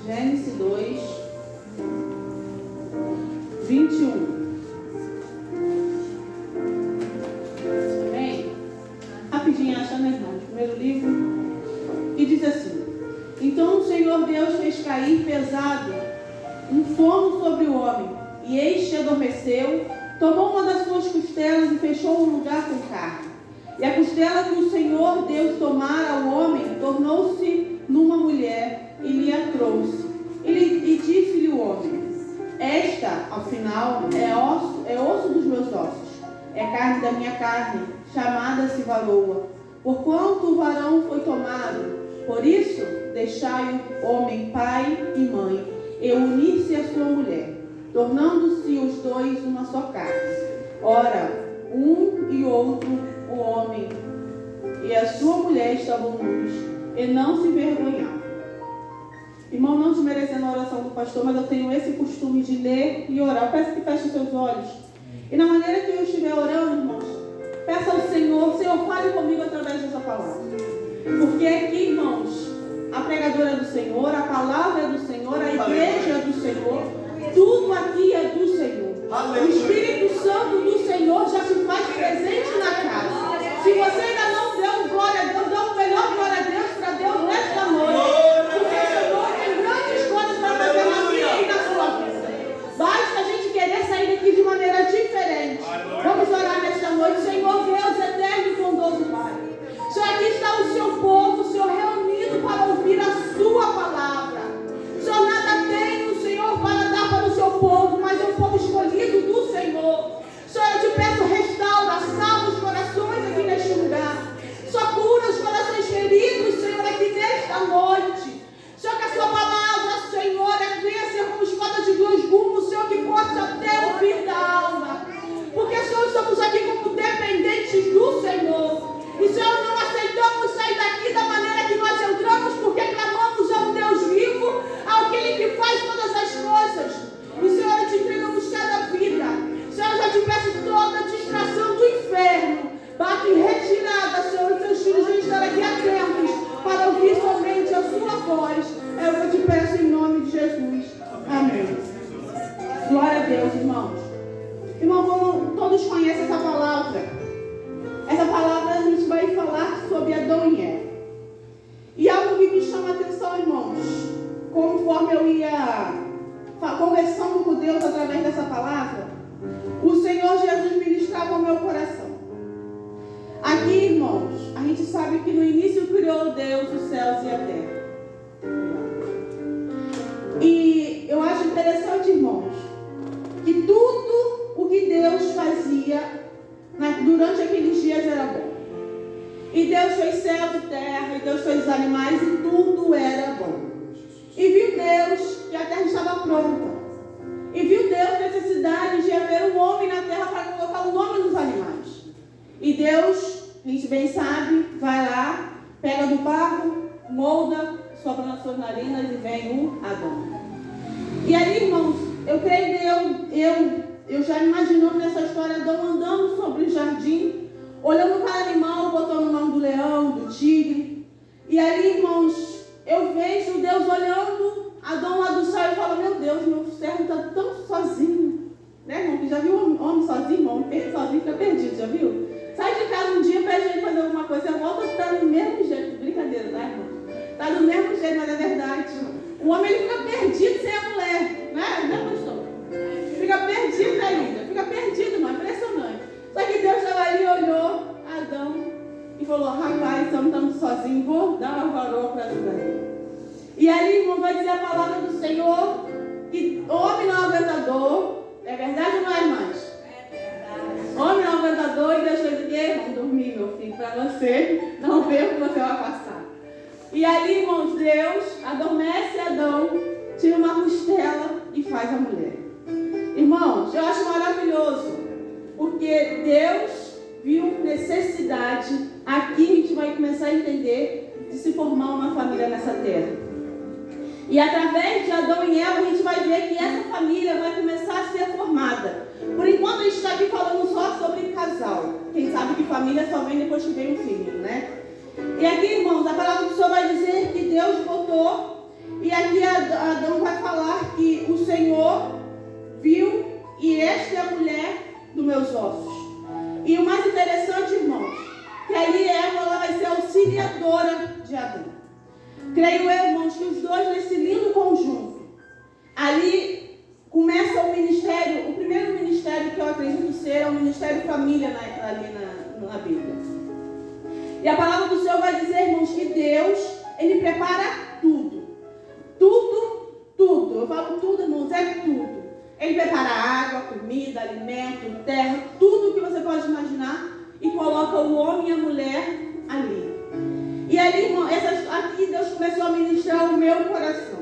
Gênesis 2, 21. Amém? Rapidinho, achando, irmão. Primeiro livro. E diz assim: Então o Senhor Deus fez cair pesado um sono sobre o homem, e este adormeceu, tomou uma das suas costelas e fechou o lugar com carne. E a costela que o Senhor Deus tomara ao homem tornou-se numa mulher e lhe a trouxe. E disse-lhe o homem: Esta, ao final, é osso dos meus ossos, é carne da minha carne, chamada-se varoa. Porquanto o varão foi tomado, por isso deixai o homem pai e mãe, e unir-se à sua mulher, tornando-se os dois uma só carne. Ora, um e outro, o homem e a sua mulher, estavam nus, e não se envergonhavam. Irmão, não desmerecendo a oração do pastor, mas eu tenho esse costume de ler e orar. Eu peço que feche os seus olhos. E na maneira que eu estiver orando, irmãos, peça ao Senhor, fale comigo através dessa palavra. Porque aqui, irmãos, a pregadora é do Senhor, a palavra é do Senhor, a igreja é do Senhor, tudo aqui é do Senhor. O Espírito Santo do Senhor já se faz presente na casa. Se você ainda não deu glória a Deus, dá o melhor glória a Deus para Deus nesta noite. Porque o Senhor tem grandes coisas para fazer na minha e na sua vida. Basta a gente querer sair daqui de maneira diferente. Vamos orar nesta noite. Senhor Deus eterno e bondoso Pai, Senhor, aqui está o seu povo, Senhor, reunido para ouvir a sua palavra. Senhor, nada tem o Senhor para dar para o seu povo, mas é um povo escolhido do Senhor. Senhor, eu te peço, restaura, salva os corações aqui neste lugar. Senhor, cura os corações feridos, Senhor, aqui nesta noite. Senhor, que a sua palavra, Senhor, venha ser como espada de dois gumes, Senhor, que corte até o fim da alma. Porque, Senhor, estamos aqui como dependentes do Senhor. E, Senhor, não aceitamos sair daqui da maneira que nós entramos, porque clamamos ao Deus vivo, àquele que faz todas as coisas. E, Senhor, eu te entregamos cada vida. Senhor, eu já te peço toda distração do inferno. Bate em retirada, Senhor, os teus filhos vão estar aqui atentos para ouvir somente a sua voz. É o que eu te peço em nome de Jesus. Amém. Glória a Deus, irmãos. Irmão, todos conhecem essa palavra. Essa palavra a gente vai falar sobre Adão e Eva. E algo que me chama a atenção, irmãos, conforme eu ia conversando com Deus através dessa palavra, o Senhor Jesus ministrava ao meu coração. Aqui, irmãos, a gente sabe que no início criou Deus os céus e a terra. E eu acho interessante, irmãos, que tudo o que Deus fazia durante aqueles dias era bom. E Deus fez céu e terra, e Deus fez os animais, e tudo era bom. E viu Deus que a terra estava pronta. E viu Deus a necessidade de haver um homem na terra para colocar o nome nos animais. E Deus, a gente bem sabe, vai lá, pega do barro, molda, sopra nas suas narinas e vem o Adão. E ali, irmãos, eu creio eu já imaginando nessa história, Adão andando sobre o jardim, olhando para o animal, botando o nome do leão, do tigre. E ali, irmãos, eu vejo Deus olhando Adão lá do céu e falo: meu Deus, meu servo está tão sozinho. Né, irmão? Já viu um homem sozinho, irmão? Sozinho fica perdido, já viu? Sai de casa um dia, pede ele fazer alguma coisa, volta, está do mesmo jeito. Brincadeira, tá, irmão? Está do mesmo jeito, mas é verdade. O homem ele fica perdido sem a mulher, né, pastor? Fica perdido ainda, fica perdido, irmão, impressionante. Só que Deus estava ali, olhou Adão e falou: rapaz, estamos sozinhos, vou dar uma varoa para ajudar ele. E ali, irmão, vai dizer a palavra do Senhor que homem não aguenta dor. É verdade ou não é, irmãs? Homem não aguenta dor, e Deus fez o quê? Vamos dormir, meu filho, para você não ver o que você vai passar. E ali, irmãos, Deus adormece Adão, tira uma costela e faz a mulher. Irmãos, eu acho maravilhoso, porque Deus viu necessidade. Aqui a gente vai começar a entender de se formar uma família nessa terra. E através de Adão e Eva a gente vai ver que essa família vai começar a ser formada. Por enquanto a gente está aqui falando só sobre casal. Quem sabe que família só vem depois que vem um filho, né? E aqui, irmãos, a palavra do Senhor vai dizer que Deus botou. E aqui Adão vai falar que o Senhor viu e esta é a mulher dos meus ossos. E o mais interessante, irmãos, que ali Eva ela vai ser auxiliadora de Adão. Creio eu, irmãos, que os dois nesse lindo conjunto, ali começa o ministério, o primeiro ministério que eu acredito ser é o ministério família ali na Bíblia. E a palavra do Senhor vai dizer, irmãos, que Deus, Ele prepara tudo. Tudo. Eu falo tudo, irmãos, é tudo. Ele prepara água, comida, alimento, terra, tudo que você pode imaginar e coloca o homem e a mulher ali. E ali, irmão, aqui Deus começou a ministrar o meu coração.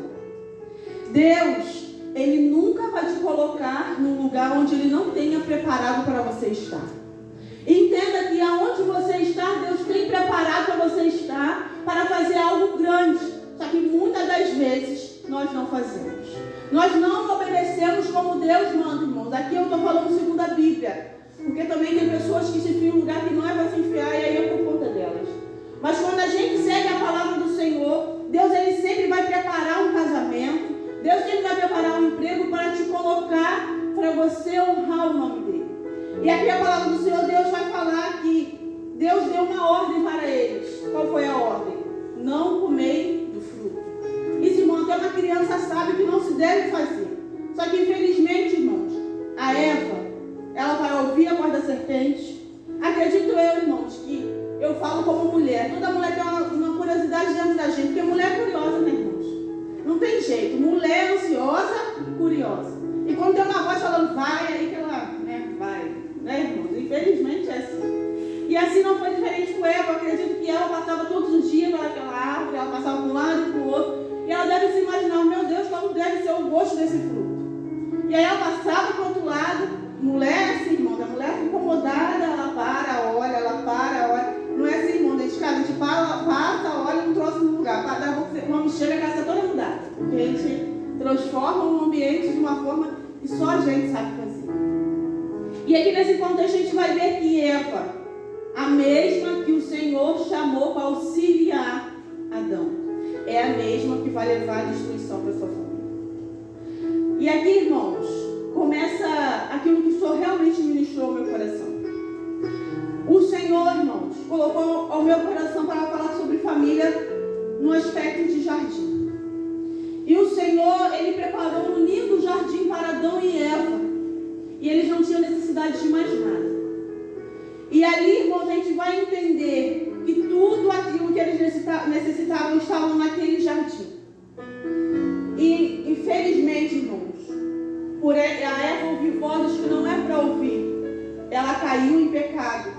Deus, Ele nunca vai te colocar num lugar onde Ele não tenha preparado para você estar. Entenda que aonde você está, Deus tem preparado para você estar para fazer algo grande. Só que muitas das vezes nós não fazemos. Nós não obedecemos como Deus manda, irmãos. Aqui eu estou falando segundo a Bíblia. Porque também tem pessoas que se enfiam em um lugar que não é para se enfiar e aí é por conta delas. Mas quando a gente segue a palavra do Senhor, Deus Ele sempre vai preparar um casamento. Deus sempre vai preparar um emprego para te colocar, para você honrar o nome dEle. E aqui a palavra do Senhor, Deus vai falar que Deus deu uma ordem para eles. Qual foi a ordem? Não comei do fruto. Isso, irmão, até uma criança sabe que não se deve fazer. Só que infelizmente, irmãos, a Eva, ela vai ouvir a voz da serpente. Acredito eu, irmãos, que eu falo como mulher. Toda mulher tem uma curiosidade dentro da gente, porque mulher é curiosa, né, irmãos? Não tem jeito. Mulher é ansiosa e curiosa. E quando tem uma voz falando, vai, aí que ela, vai. Né, irmãos? Infelizmente é assim. E assim não foi diferente com Eva. Eu acredito que ela passava todos os dias pelaquela árvore, ela passava para um lado e para o outro. E ela deve se imaginar, meu Deus, como deve ser o gosto desse fruto. E aí ela passava para o outro lado. Mulher, assim, irmão, a mulher fica incomodada, ela para, olha. Não é assim, irmão, dentro de casa, a gente passa, olha, não trouxe no lugar. Quando chega, a casa toda mudada. Porque a gente transforma o ambiente de uma forma que só a gente sabe fazer. E aqui nesse contexto a gente vai ver que Eva, a mesma que o Senhor chamou para auxiliar Adão, é a mesma que vai levar a destruição para a sua família. E aqui, irmãos, começa aquilo que o Senhor realmente ministrou ao meu coração. O Senhor, irmãos, colocou ao meu coração para falar sobre família no aspecto de jardim. E o Senhor, Ele preparou um lindo jardim para Adão e Eva. E eles não tinham necessidade de mais nada. E ali, irmãos, a gente vai entender que tudo aquilo que eles necessitavam estava naquele jardim. E, infelizmente, irmãos, por a Eva ouvir vozes que não é para ouvir, ela caiu em pecado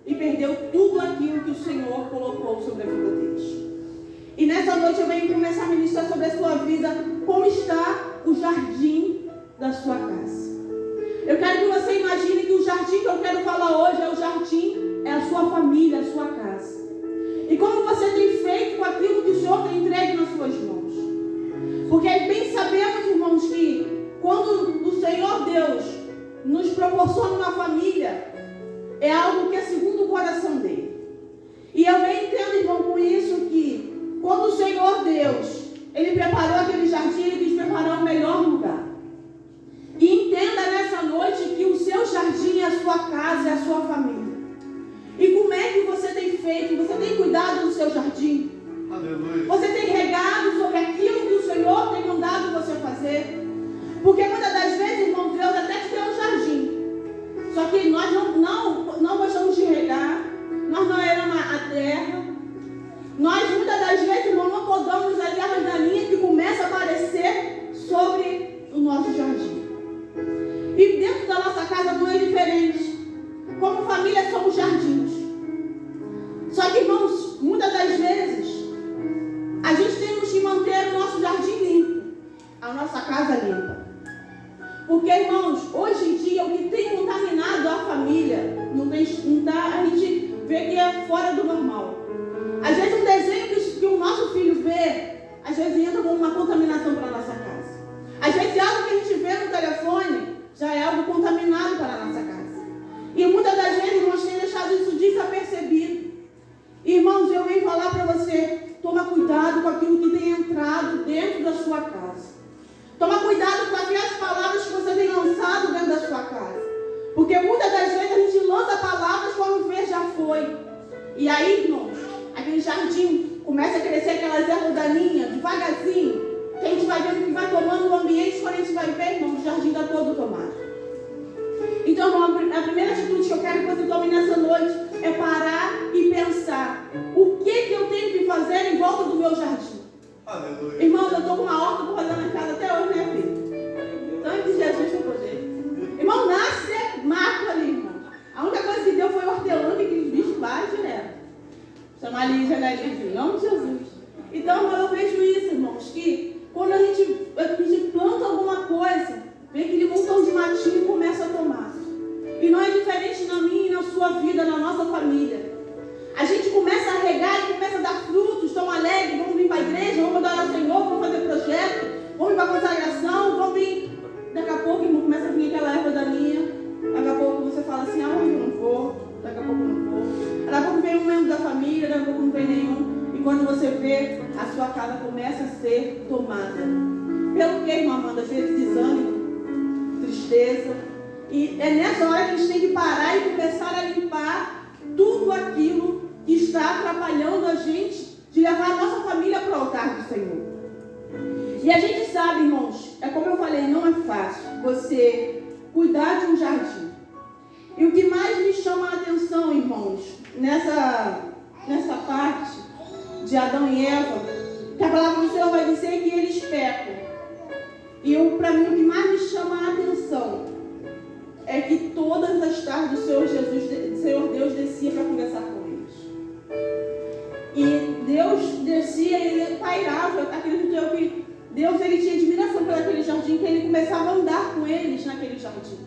e perdeu tudo aquilo que o Senhor colocou sobre a vida deles. E nessa noite eu venho começar a ministrar sobre a sua vida, como está o jardim da sua casa. Eu quero que você imagine que o jardim que eu quero falar hoje é o jardim, é a sua família, a sua casa. E como você tem feito com aquilo que o Senhor tem entregue nas suas mãos. Porque bem sabemos, irmãos, que quando o Senhor Deus nos proporciona uma família, é algo que é segundo o coração dele. E eu bem entendo, irmão, com isso que quando o Senhor Deus, Ele preparou aquele jardim, Ele quis preparar o melhor lugar. E entenda nessa noite que o seu jardim é a sua casa, é a sua família. E como é que você tem feito? Você tem cuidado do seu jardim? Aleluia. Você tem regado sobre aquilo que o Senhor tem mandado você fazer? Porque muitas das vezes, irmão, Deus até te deu um jardim. Só que nós não gostamos de regar. Nós não aramos a terra. Nós muitas das vezes, irmão, não podamos as ervas daninhas que começam a aparecer sobre o nosso jardim. E dentro da nossa casa não é diferente. Como família somos jardins. Só que, irmãos, muitas das vezes a gente temos que manter o nosso jardim limpo, a nossa casa limpa. Porque, irmãos, hoje em dia o que tem contaminado a família a gente vê que é fora do normal. Às vezes um desenho que o nosso filho vê, às vezes entra como uma contaminação para a nossa casa. Às vezes algo que a gente vê no telefone já é algo contaminado para a nossa casa. E muitas das vezes, irmãos, tem deixado isso desapercebido. Irmãos, eu venho falar para você, toma cuidado com aquilo que tem entrado dentro da sua casa. E aí, irmãos, aquele jardim começa a crescer aquelas ervas daninhas, devagarzinho, que a gente vai vendo que vai tomando o ambiente, quando a gente vai ver, irmão, o jardim está todo tomado. Então, irmão, a primeira atitude que eu quero que você tome nessa noite é parar e pensar: o que eu tenho que fazer em volta do meu jardim? Aleluia. Irmão, eu estou com uma horta rodando na casa até hoje, né, filho? Então, de Jesus tem poder. Irmão, nasce mato ali, irmão. A única coisa que deu foi hortelã, que aqueles bichos vai direto. Chama ali janelinha, em nome de Jesus. Então, irmão, eu vejo isso, irmãos, que quando a gente planta alguma coisa, vem aquele montão de matinho e começa a tomar. E não é diferente na minha e na sua vida, na nossa família. A gente começa a regar e começa a dar frutos, tão alegres, vamos vir para a igreja, vamos adorar o Senhor, vamos fazer projeto, vamos vir para a consagração, vamos vir. Daqui a pouco, irmão, começa a vir aquela erva daninha. Daqui a pouco você fala assim: ah, hoje eu não vou, daqui a pouco eu não vou. Daqui a pouco vem um membro da família, daqui a pouco não vem nenhum. E quando você vê, a sua casa começa a ser tomada. Pelo que, irmã Amanda? Às vezes desânimo, tristeza. E é nessa hora que a gente tem que parar e começar a limpar tudo aquilo que está atrapalhando a gente de levar a nossa família para o altar do Senhor. E a gente sabe, irmãos, é como eu falei, não é fácil você cuidar de um jardim. E o que mais me chama a atenção, irmãos, nessa parte de Adão e Eva, que a palavra do Senhor vai dizer que eles pecam. E para mim o que mais me chama a atenção é que todas as tardes o Senhor Deus descia para conversar com eles. E Deus descia e ele pairava. Acredito eu que Deus ele tinha admiração por aquele jardim, que ele começava a andar com eles naquele jardim.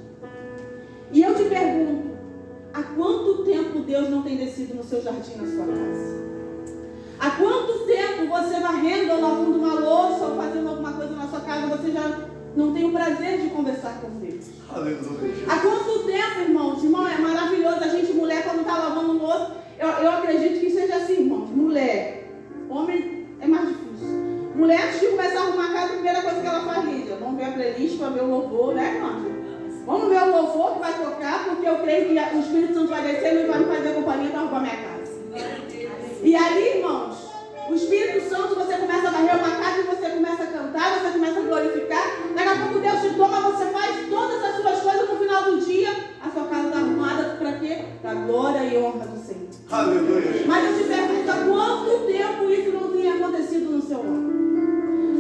E eu te pergunto, há quanto tempo Deus não tem descido no seu jardim, na sua casa? Há quanto tempo você varrendo ou lavando uma louça ou fazendo alguma coisa na sua casa, você já não tem o prazer de conversar com Deus? Aleluia. Há quanto tempo, irmãos? Irmão, é maravilhoso. A gente, mulher, quando está lavando louça, eu acredito que seja assim, irmãos. Mulher, homem é mais difícil. Mulher, antes de começar a arrumar a casa, a primeira coisa que ela faz, Lídia, vamos ver a playlist para ver o louvor, né, irmão? Vamos ver o louvor que vai tocar, porque eu creio que o Espírito Santo vai descer e vai me fazer companhia para arrumar minha casa. E aí, irmãos, o Espírito Santo, você começa a varrer uma casa e você começa a cantar, você começa a glorificar. Daqui a pouco Deus te toma, você faz todas as suas coisas, no final do dia a sua casa está arrumada para quê? Para a glória e honra do Senhor. Aleluia. Mas eu te pergunto, há quanto tempo isso não tinha acontecido no seu lar?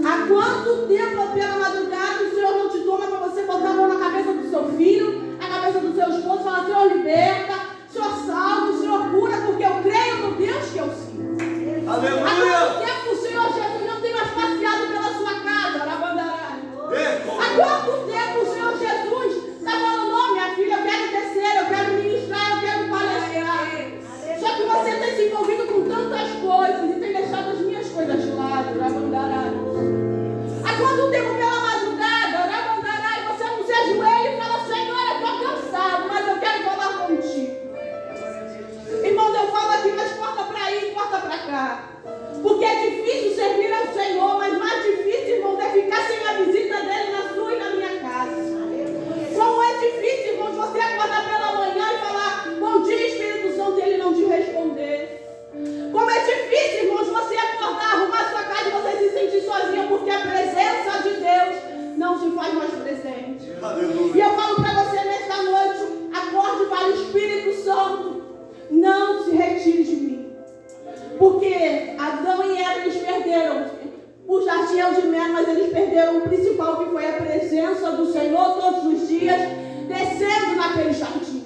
Há quanto tempo pela madrugada o Senhor não te toma para você botar a mão na cabeça do seu filho, na cabeça do seu esposo, falar: Senhor, liberta, Senhor, salva, Senhor, cura, porque eu creio no Deus que eu sirvo. Aleluia. Há quanto tempo o Senhor Jesus não tem mais passeado pela sua casa, Arabandará? Há quanto tempo o Senhor Jesus está falando: não, minha filha, eu quero descer, eu quero ministrar, eu quero palestrar. Só que você tem se envolvido com tantas coisas e tem deixado as minhas coisas de lado, Arabandará. Há quanto tempo pela madrugada, Arabandará, e você não se ajoelha e fala: Senhor, eu estou cansado, mas eu quero falar contigo. Irmãos, eu falo aqui, mas corta para ir, corta para cá. Porque é difícil servir ao Senhor, mas mais difícil, irmãos, é ficar sem a visita dele na sua e na minha casa. Como é difícil, irmãos, você acordar pela manhã e falar: bom dia, Espírito Santo, e ele não te responder. Como é difícil, irmãos, você acordar, arrumar sua casa e você se sentir sozinho, porque a presença de Deus não se faz mais presente. Aleluia. E eu falo para você nesta noite: acorde para o Espírito Santo. Não se retire de mim. Porque Adão e Eva, eles perderam o jardim de mel, mas eles perderam o principal, que foi a presença do Senhor todos os dias, descendo naquele jardim.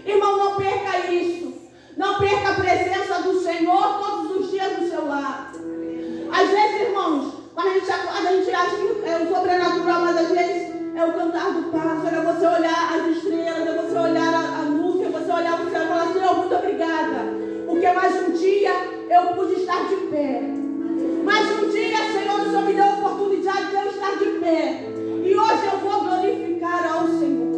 Irmão, não perca isso. Não perca a presença do Senhor todos os dias do seu lar. Às vezes, irmãos, quando a gente acorda, a gente acha que é o sobrenatural, mas às vezes é o cantar do pássaro, é você olhar as estrelas, é você olhar a nuvem, é você olhar o céu e falar: Senhor, muito obrigada, porque mais um dia eu pude estar de pé. Mais um dia, Senhor, o Senhor me deu a oportunidade de eu estar de pé. E hoje eu vou glorificar ao Senhor.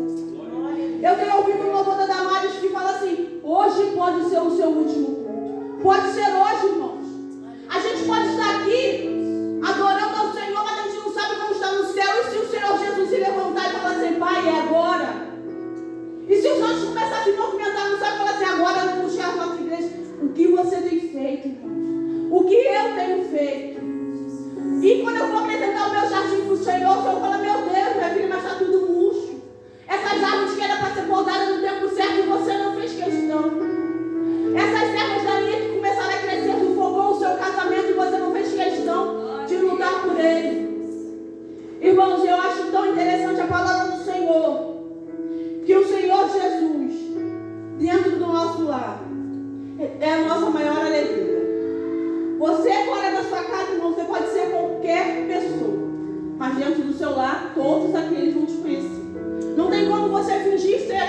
Eu tenho ouvido um louvor da Damares que fala assim: hoje pode ser o seu último culto. Pode ser hoje, irmãos. A gente pode estar aqui adorando ao Senhor, mas a gente não sabe como está no céu. E se o Senhor Jesus se levantar e falar assim: Pai, é agora. E se os anjos começarem a se movimentar no céu e falar assim: agora vamos puxar a nossa igreja. O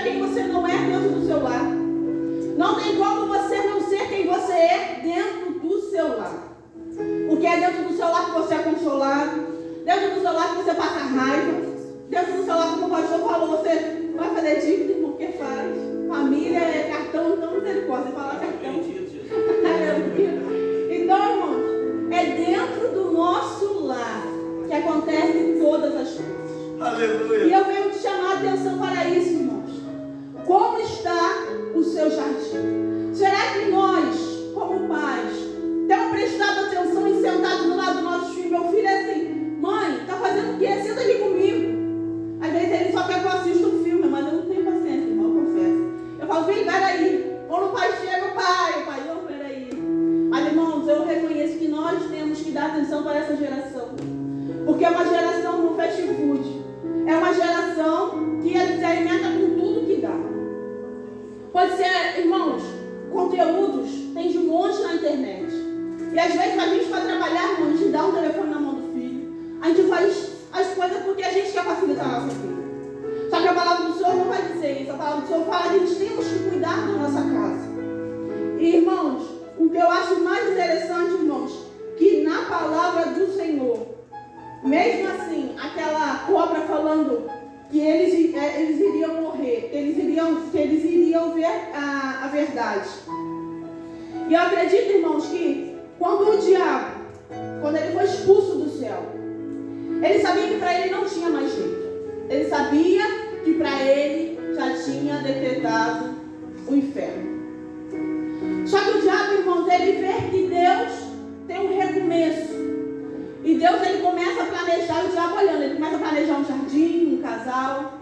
ser quem você não é dentro do seu lar. Não tem como você não ser quem você é dentro do seu lar. Porque é dentro do seu lar que você é consolado, dentro do seu lar que você passa raiva, dentro do seu lar, como o pastor falou, você vai fazer dívida, irmão, porque faz. Família é cartão, então misericórdia, falar cartão. Então, irmãos, é dentro do nosso lar que acontecem todas as coisas. Aleluia. E eu venho te chamar a atenção para isso, irmãos. Como está o seu jardim? Será que nós, como pais, temos prestado atenção e sentado do lado do nosso filho? Meu filho é assim, mãe, tá fazendo o quê? Senta aqui comigo. Às vezes ele só quer que eu assista um filme, mas eu não tenho paciência, irmão, eu confesso. Eu falo, filho, peraí. Quando o pai chega, o pai, não, peraí. Mas, irmãos, eu reconheço que nós temos que dar atenção para essa geração. Porque é uma geração no fast food. É uma geração que se alimenta com tudo que dá. Pode ser, irmãos, conteúdos, tem de um monte na internet. E às vezes a gente vai trabalhar, irmão, a gente dá um telefone na mão do filho. A gente faz as coisas porque a gente quer facilitar a nossa vida. Só que a palavra do Senhor não vai dizer isso. A palavra do Senhor fala que a gente temos que cuidar da nossa casa. E, irmãos, o que eu acho mais interessante, irmãos, que na palavra do Senhor, mesmo assim, aquela cobra falando que eles iriam morrer, que eles iriam ver a verdade. E eu acredito, irmãos, que quando o diabo, quando ele foi expulso do céu, ele sabia que para ele não tinha mais jeito. Ele sabia que para ele já tinha decretado o inferno. Só que o diabo, irmãos, ele vê que Deus tem um recomeço. E Deus, ele começa a planejar, o diabo olhando, ele começa a planejar um jardim, um casal.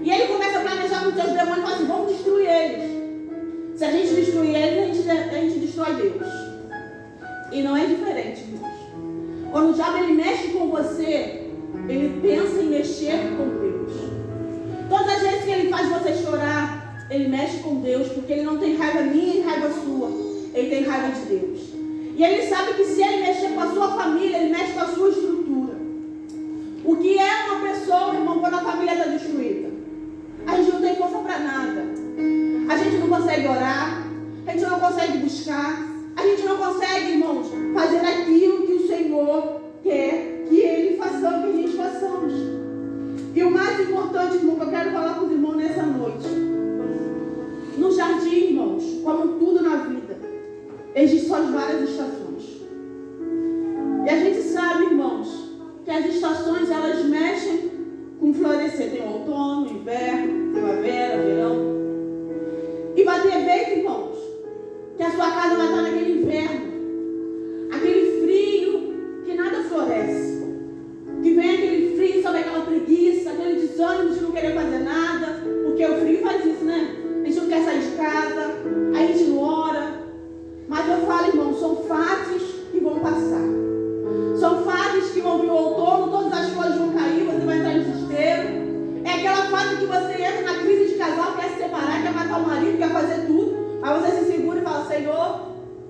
E ele começa a planejar com os seus demônios e fala assim, vamos destruir eles. Se a gente destruir eles, a gente destrói Deus. E não é diferente, irmãos. Quando o diabo ele mexe com você, ele pensa em mexer com Deus. Todas as vezes que ele faz você chorar, ele mexe com Deus, porque ele não tem raiva minha e raiva sua. Ele tem raiva de Deus. E ele sabe que se ele mexer com a sua família, ele mexe com a sua estrutura. O que é uma pessoa, irmão, quando a família está destruída? A gente não tem força para nada. A gente não consegue orar. A gente não consegue buscar. A gente não consegue, irmãos, fazer aquilo que o Senhor quer que Ele façamos, que a gente façamos. E o mais importante, irmão, que eu quero falar com os irmãos nessa noite. No jardim, irmãos, como tudo na vida, existem só várias estações. E a gente sabe, irmãos, que as estações, elas mexem com florescer. Tem o outono, inverno, primavera, verão. E vai ter vez, irmãos, que a sua casa vai estar naquele inverno. Aquele frio que nada floresce. Que vem aquele frio, sabe, aquela preguiça, aquele desânimo de não querer fazer nada. Porque o frio faz isso, né? A gente não quer sair de casa, a gente não ora. Mas eu falo, irmão, são fases que vão passar. São fases que vão vir o outono, todas as folhas vão cair, você vai entrar em desespero. É aquela fase que você entra na crise de casal, quer se separar, quer matar o marido, quer fazer tudo. Aí você se segura e fala, Senhor,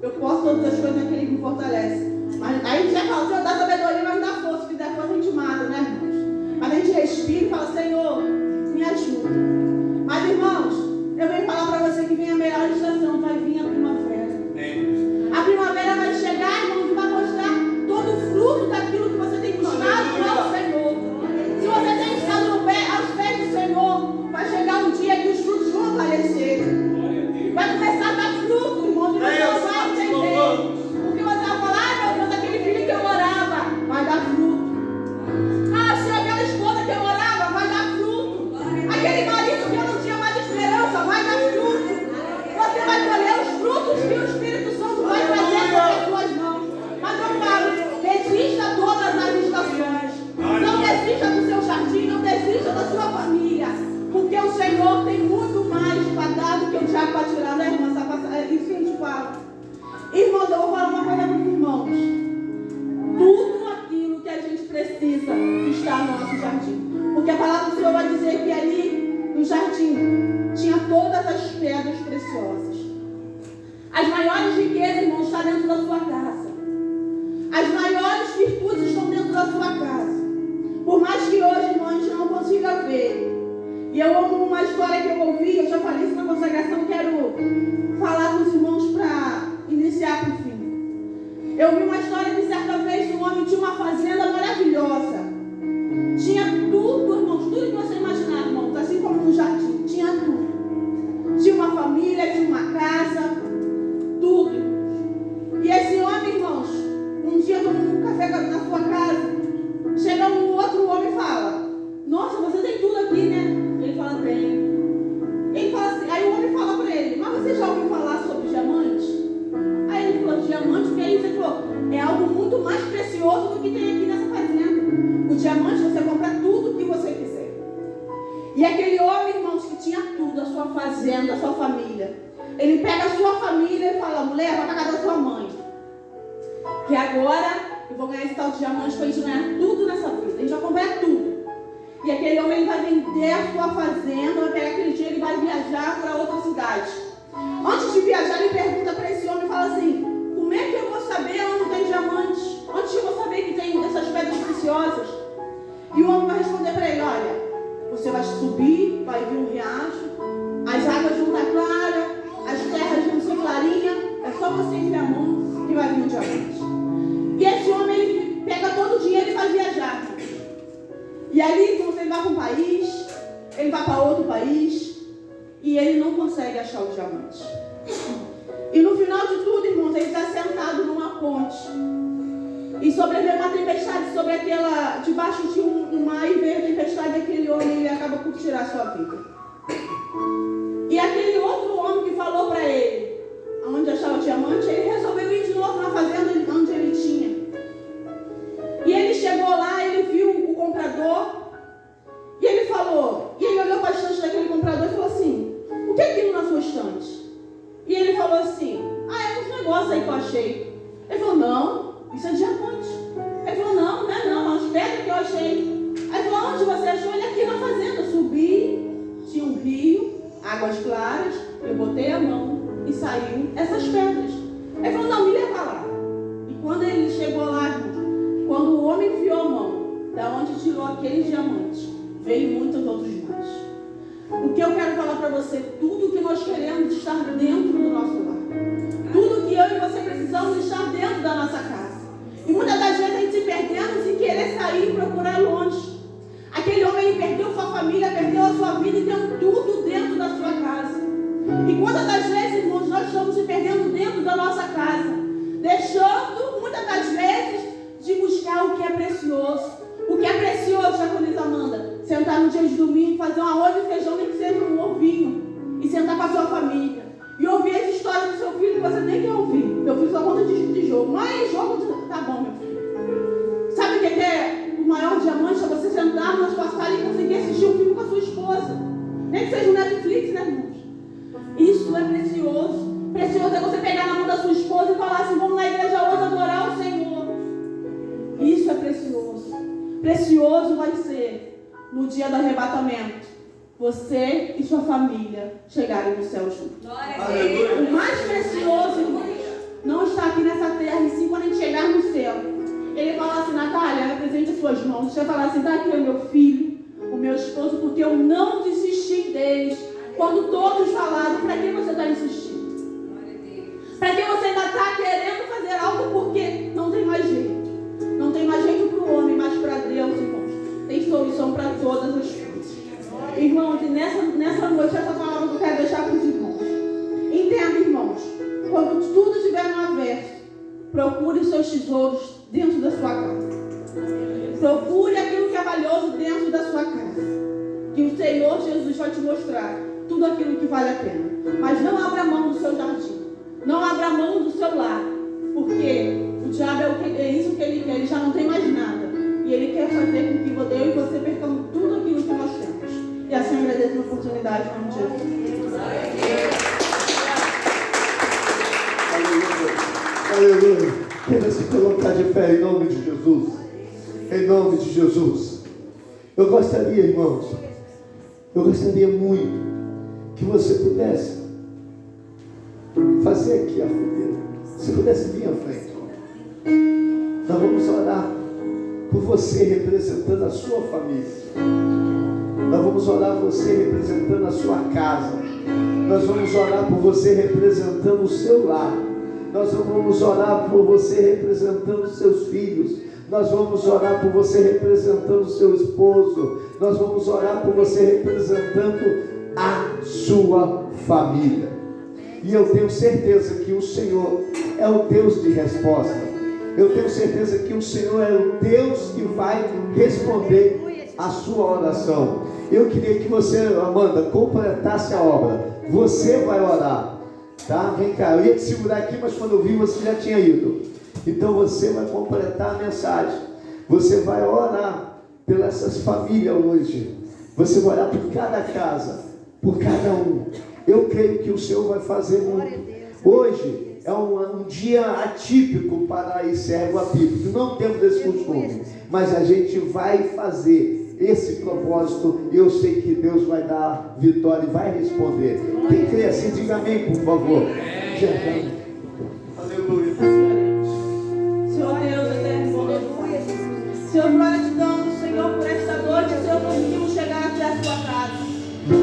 eu posso todas as coisas naquele que me fortalece. Mas aí a gente já fala, Senhor, dá sabedoria, mas não dá força. Se der força, a gente mata, né, irmãos? Mas a gente respira e fala, Senhor, me ajuda. Mas, irmãos, eu venho falar para você que vem a melhor estação, vai vir a primavera. A primavera vai chegar, irmãos, e vai mostrar todo o fruto daquilo que você tem buscado ao Senhor. Se você tem estado aos pés do Senhor, vai chegar um dia que os frutos vão aparecer. Vai começar a dar fruto, irmão, e você não vai entender. Porque você vai falar, ai meu Deus, aquele filho que eu orava, vai dar fruto. Ah, se aquela esposa que eu orava, vai dar fruto. Aquele marido que eu não tinha mais esperança, vai dar fruto. Você vai colher os frutos que o Espírito Santo vai trazer para as suas mãos. Mas eu falo, resista todas as estações. Não desista do seu jardim, não desista da sua família. Porque o Senhor tem muito mais para dar do que o diabo para tirar, né, irmã? Isso que a gente fala. Irmãos, eu vou falar uma coisa para os irmãos. Tudo aquilo que a gente precisa está no nosso jardim. Porque a palavra do Senhor vai dizer que ali no jardim tinha todas as pedras preciosas. As maiores riquezas, irmãos, estão dentro da sua casa. As maiores virtudes estão dentro da sua casa. Por mais que hoje, irmão, a gente não consiga ver. E eu amo umas história que eu ouvi, eu já falei isso na consagração, quero falar com os irmãos para iniciar por fim. Eu vi uma história que certa vez um homem tinha uma fazenda maravilhosa. Tinha tudo, irmãos, tudo que você imaginar, irmãos, assim como no jardim, tinha tudo. Tinha uma família, tinha uma casa, tudo. E esse homem, irmãos, um dia tomando um café na sua casa, chega um outro homem e fala: nossa, você tem tudo aqui, né? Ele fala: tem. Ele fala assim, aí o homem fala para ele: mas você já ouviu falar sobre diamante? Aí ele falou: diamante, o que é isso? Ele falou: é algo muito mais precioso do que tem aqui nessa fazenda. O diamante você compra tudo o que você quiser. E aquele homem, irmãos, que tinha tudo, a sua fazenda, a sua família, ele pega a sua família e fala: mulher, vai pra casa da sua mãe, que agora eu vou ganhar esse tal de diamante pra gente ganhar tudo nessa vida. A gente vai comprar tudo. E aquele homem, ele vai vender a sua fazenda, vai pegar aquele dinheiro e vai viajar para outra cidade. Antes de viajar, ele pergunta para esse homem e fala assim: como é que eu vou saber onde tem diamante? Onde eu vou saber que tem essas pedras preciosas? E o homem vai responder para ele: olha, você vai subir, vai vir um riacho, as águas vão estar claras, as terras vão ser clarinhas, é só você enfiar a mão que vai vir um diamante. E esse homem, ele pega todo o dinheiro e vai viajar. E ali, quando ele vai para um país, ele vai para outro país, e ele não consegue achar o diamante. E no final de tudo, irmãos, ele está sentado numa ponte. E sobreveio uma tempestade sobre aquela, debaixo de um mar, e veio a tempestade, e aquele homem, ele acaba por tirar a sua vida. E aquele outro homem que falou para ele onde achar o diamante, ele resolveu ir de novo na fazenda onde ele tinha. E ele chegou lá, ele viu o comprador, e ele falou, e ele olhou para a estante daquele comprador e falou assim: o que é aquilo na sua estante? E ele falou assim: é uns negócios aí que eu achei. Ele falou: não, isso é diamante. Ele falou: não, não é não, é umas pedras que eu achei. Aí ele falou: onde você achou? Ele: aqui na fazenda. Eu subi, tinha um rio, águas claras, eu botei a mão e saiu essas pedras. Ele falou: não, me leva lá. E quando ele chegou lá, quando o homem enfiou a mão, da onde tirou aquele diamante, veio muitos outros mais. O que eu quero falar para você: tudo que nós queremos estar dentro do nosso lar, tudo que eu e você precisamos estar dentro da nossa casa. E muitas das vezes a gente se perdemos em querer sair e procurar longe. Aquele homem, ele perdeu sua família, perdeu a sua vida e tem tudo dentro da sua casa. E quantas das vezes, irmãos, nós estamos se perdendo dentro da nossa casa, deixando, muitas das vezes, de buscar o que é precioso. O que é precioso, Jaconisa Amanda? Sentar no dia de domingo, fazer um arroz e feijão, nem que seja um ovinho, e sentar com a sua família e ouvir as histórias do seu filho que você nem quer ouvir. Meu filho só conta de jogo. Mãe, jogo, tá bom, meu filho. Sabe o que é o maior diamante? É você sentar na sua sala e conseguir assistir um filme com a sua esposa, nem que seja um Netflix, né, irmãos? Isso é precioso. Precioso é você pegar na mão da sua esposa e falar assim: vamos na igreja hoje adorar o Senhor. Isso é precioso. Precioso vai ser no dia do arrebatamento, você e sua família chegarem no céu juntos. O mais precioso, irmãos, não está aqui nessa terra, e sim quando a gente chegar no céu. Ele fala assim: Natália, apresente as suas mãos. Você vai falar assim: está aqui o meu filho, o meu esposo, porque eu não desisti deles. Quando todos falaram, para que você está insistindo? Para que você ainda está querendo fazer algo porque não tem mais jeito? Não tem mais jeito para o homem, mas para Deus, irmãos, tem solução para todas as coisas. Irmãos, e nessa noite, essa palavra que eu quero deixar para os irmãos. Entenda, irmãos, quando tudo estiver no avesso, procure os seus tesouros dentro da sua casa. Procure aquilo que é valioso dentro da sua casa, que o Senhor Jesus vai te mostrar tudo aquilo que vale a pena. Mas não abra mão do seu jardim, não abra mão do seu lar, porque o diabo é isso que ele quer. Ele já não tem mais nada, e ele quer fazer com que eu e você percamos tudo aquilo que nós temos. E assim eu agradeço a oportunidade, em nome de Jesus. Aleluia. Queira se colocar de pé em nome de Jesus. Em nome de Jesus. Eu gostaria, irmãos, muito que você pudesse fazer aqui a fogueira. Se pudesse vir à frente. Nós vamos orar por você, representando a sua família. Nós vamos orar por você representando a sua casa. Nós vamos orar por você representando o seu lar. Nós vamos orar por você representando os seus filhos. Nós vamos orar por você representando o seu esposo. Nós vamos orar por você representando a sua família. E eu tenho certeza que o Senhor é o Deus de resposta. Eu tenho certeza que o Senhor é o Deus que vai responder a sua oração. Eu queria que você, Amanda, completasse a obra. Você vai orar, tá? Vem cá, eu ia te segurar aqui, mas quando eu vi você já tinha ido. Então você vai completar a mensagem. Você vai orar pelas essas famílias hoje. Você vai orar por cada casa, por cada um. Eu creio que o Senhor vai fazer muito. Hoje é um dia atípico para a Cérvua Bíblica. Não temos esse costume, mas a gente vai fazer esse propósito. Eu sei que Deus vai dar vitória e vai responder. Quem crê assim, diga amém, por favor. Aleluia. Senhor Deus eterno, Senhor, glória te damos, Senhor, por esta